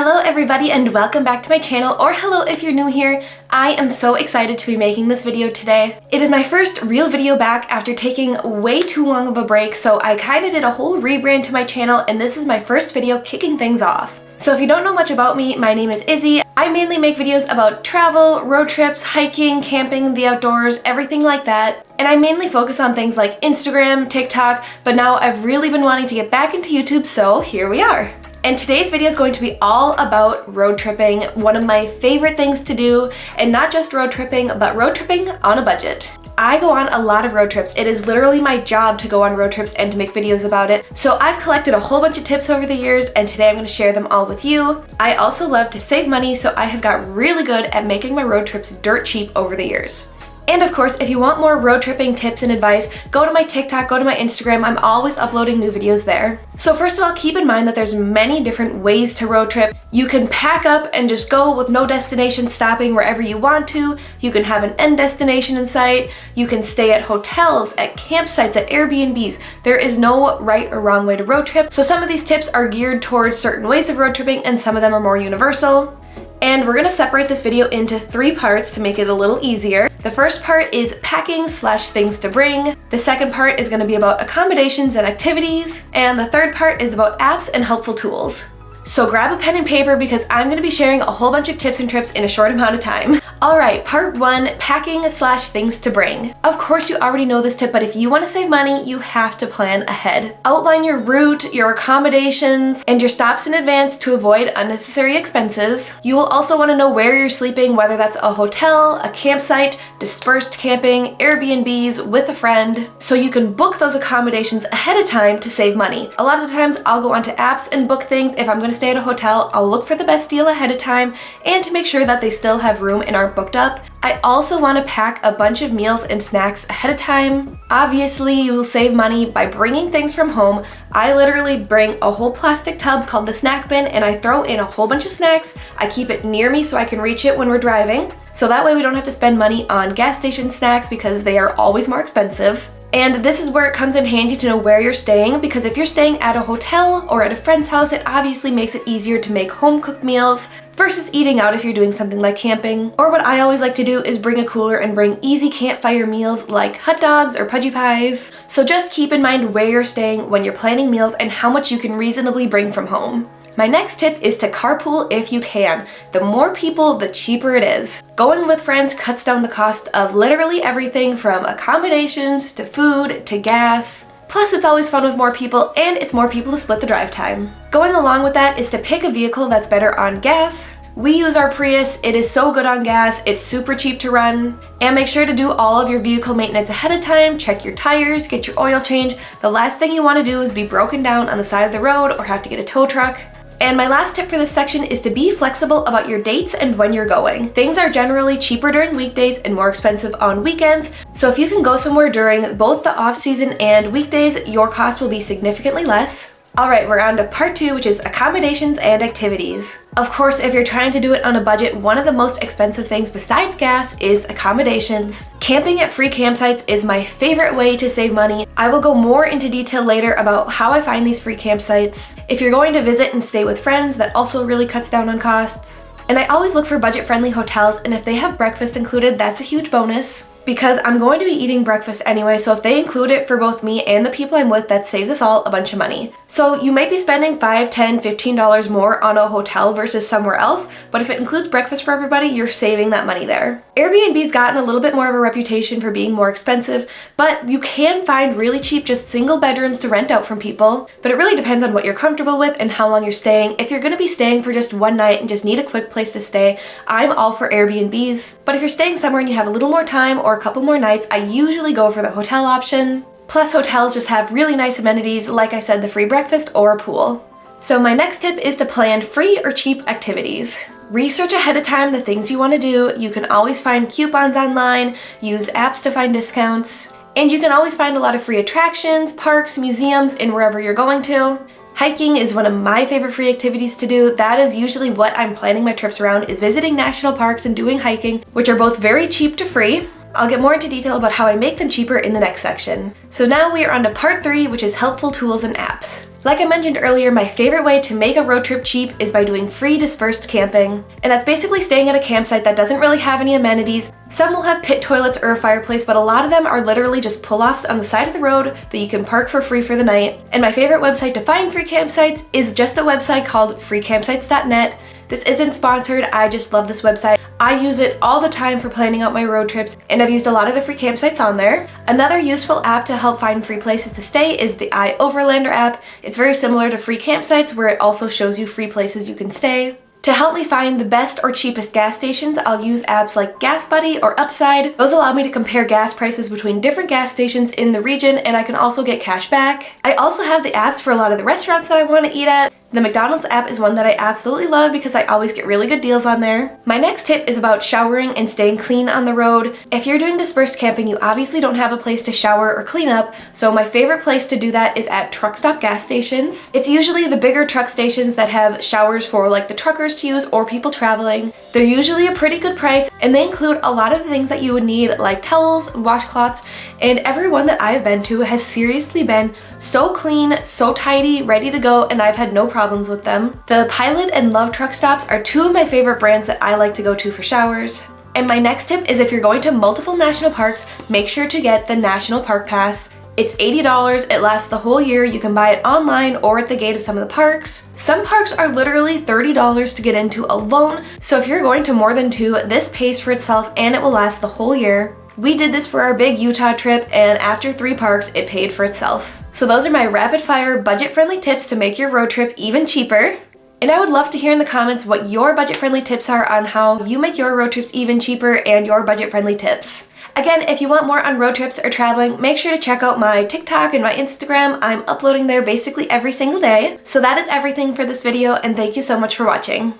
Hello everybody and welcome back to my channel, or hello if you're new here. I am so excited to be making this video today. It is my first real video back after taking way too long of a break, so I kind of did a whole rebrand to my channel and this is my first video kicking things off. So if you don't know much about me, my name is Izzy. I mainly make videos about travel, road trips, hiking, camping, the outdoors, everything like that. And I mainly focus on things like Instagram, TikTok, but now I've really been wanting to get back into YouTube, so here we are. And today's video is going to be all about road tripping, one of my favorite things to do, and not just road tripping, but road tripping on a budget. I go on a lot of road trips. It is literally my job to go on road trips and to make videos about it. So I've collected a whole bunch of tips over the years and today I'm going to share them all with you. I also love to save money, so I have got really good at making my road trips dirt cheap over the years. And of course, if you want more road tripping tips and advice, go to my TikTok, go to my Instagram. I'm always uploading new videos there. So first of all, keep in mind that there's many different ways to road trip. You can pack up and just go with no destination, stopping wherever you want to. You can have an end destination in sight. You can stay at hotels, at campsites, at Airbnbs. There is no right or wrong way to road trip. So some of these tips are geared towards certain ways of road tripping and some of them are more universal. And we're gonna separate this video into 3 parts to make it a little easier. The first part is packing / things to bring. The second part is gonna be about accommodations and activities. And the third part is about apps and helpful tools. So grab a pen and paper because I'm gonna be sharing a whole bunch of tips and trips in a short amount of time. All right, part 1, packing / things to bring. Of course you already know this tip, but if you wanna save money, you have to plan ahead. Outline your route, your accommodations, and your stops in advance to avoid unnecessary expenses. You will also wanna know where you're sleeping, whether that's a hotel, a campsite, dispersed camping, Airbnbs, with a friend, so you can book those accommodations ahead of time to save money. A lot of the times I'll go onto apps and book things. If I'm gonna stay at a hotel, I'll look for the best deal ahead of time and to make sure that they still have room and aren't booked up. I also want to pack a bunch of meals and snacks ahead of time. Obviously, you will save money by bringing things from home. I literally bring a whole plastic tub called the snack bin and I throw in a whole bunch of snacks. I keep it near me so I can reach it when we're driving. So that way we don't have to spend money on gas station snacks because they are always more expensive. And this is where it comes in handy to know where you're staying, because if you're staying at a hotel or at a friend's house, it obviously makes it easier to make home cooked meals versus eating out if you're doing something like camping. Or what I always like to do is bring a cooler and bring easy campfire meals like hot dogs or pudgy pies. So just keep in mind where you're staying when you're planning meals and how much you can reasonably bring from home. My next tip is to carpool if you can. The more people, the cheaper it is. Going with friends cuts down the cost of literally everything from accommodations to food to gas. Plus, it's always fun with more people and it's more people to split the drive time. Going along with that is to pick a vehicle that's better on gas. We use our Prius. It is so good on gas. It's super cheap to run. And make sure to do all of your vehicle maintenance ahead of time. Check your tires, get your oil change. The last thing you want to do is be broken down on the side of the road or have to get a tow truck. And my last tip for this section is to be flexible about your dates and when you're going. Things are generally cheaper during weekdays and more expensive on weekends, so if you can go somewhere during both the off-season and weekdays, your cost will be significantly less. Alright, we're on to part 2, which is accommodations and activities. Of course, if you're trying to do it on a budget, one of the most expensive things besides gas is accommodations. Camping at free campsites is my favorite way to save money. I will go more into detail later about how I find these free campsites. If you're going to visit and stay with friends, that also really cuts down on costs. And I always look for budget-friendly hotels, and if they have breakfast included, that's a huge bonus. Because I'm going to be eating breakfast anyway, so if they include it for both me and the people I'm with, that saves us all a bunch of money. So you might be spending $5, $10, $15 more on a hotel versus somewhere else, but if it includes breakfast for everybody, you're saving that money there. Airbnb's gotten a little bit more of a reputation for being more expensive, but you can find really cheap just single bedrooms to rent out from people. But it really depends on what you're comfortable with and how long you're staying. If you're going to be staying for just one night and just need a quick place to stay, I'm all for Airbnbs. But if you're staying somewhere and you have a little more time or a couple more nights, I usually go for the hotel option. Plus, hotels just have really nice amenities, like I said, the free breakfast or a pool. So my next tip is to plan free or cheap activities. Research ahead of time the things you want to do. You can always find coupons online, use apps to find discounts, and you can always find a lot of free attractions, parks, museums, and wherever you're going to. Hiking is one of my favorite free activities to do. That is usually what I'm planning my trips around, is visiting national parks and doing hiking, which are both very cheap to free. I'll get more into detail about how I make them cheaper in the next section. So now we are on to part 3, which is helpful tools and apps. Like I mentioned earlier, my favorite way to make a road trip cheap is by doing free dispersed camping. And that's basically staying at a campsite that doesn't really have any amenities. Some will have pit toilets or a fireplace, but a lot of them are literally just pull-offs on the side of the road that you can park for free for the night. And my favorite website to find free campsites is just a website called freecampsites.net. This isn't sponsored, I just love this website. I use it all the time for planning out my road trips, and I've used a lot of the free campsites on there. Another useful app to help find free places to stay is the iOverlander app. It's very similar to free campsites, where it also shows you free places you can stay. To help me find the best or cheapest gas stations, I'll use apps like Gas Buddy or Upside. Those allow me to compare gas prices between different gas stations in the region, and I can also get cash back. I also have the apps for a lot of the restaurants that I want to eat at. The McDonald's app is one that I absolutely love because I always get really good deals on there. My next tip is about showering and staying clean on the road. If you're doing dispersed camping, you obviously don't have a place to shower or clean up, so my favorite place to do that is at truck stop gas stations. It's usually the bigger truck stations that have showers for like the truckers to use or people traveling. They're usually a pretty good price, and they include a lot of the things that you would need, like towels, washcloths, and every one that I've been to has seriously been so clean, so tidy, ready to go, and I've had no problems with them. The Pilot and Love truck stops are two of my favorite brands that I like to go to for showers. And my next tip is, if you're going to multiple national parks, make sure to get the National Park Pass. It's $80, it lasts the whole year, you can buy it online or at the gate of some of the parks. Some parks are literally $30 to get into alone, so if you're going to more than two, this pays for itself and it will last the whole year. We did this for our big Utah trip, and after 3 parks, it paid for itself. So those are my rapid fire, budget-friendly tips to make your road trip even cheaper. And I would love to hear in the comments what your budget-friendly tips are on how you make your road trips even cheaper and your budget-friendly tips. Again, if you want more on road trips or traveling, make sure to check out my TikTok and my Instagram. I'm uploading there basically every single day. So that is everything for this video, and thank you so much for watching.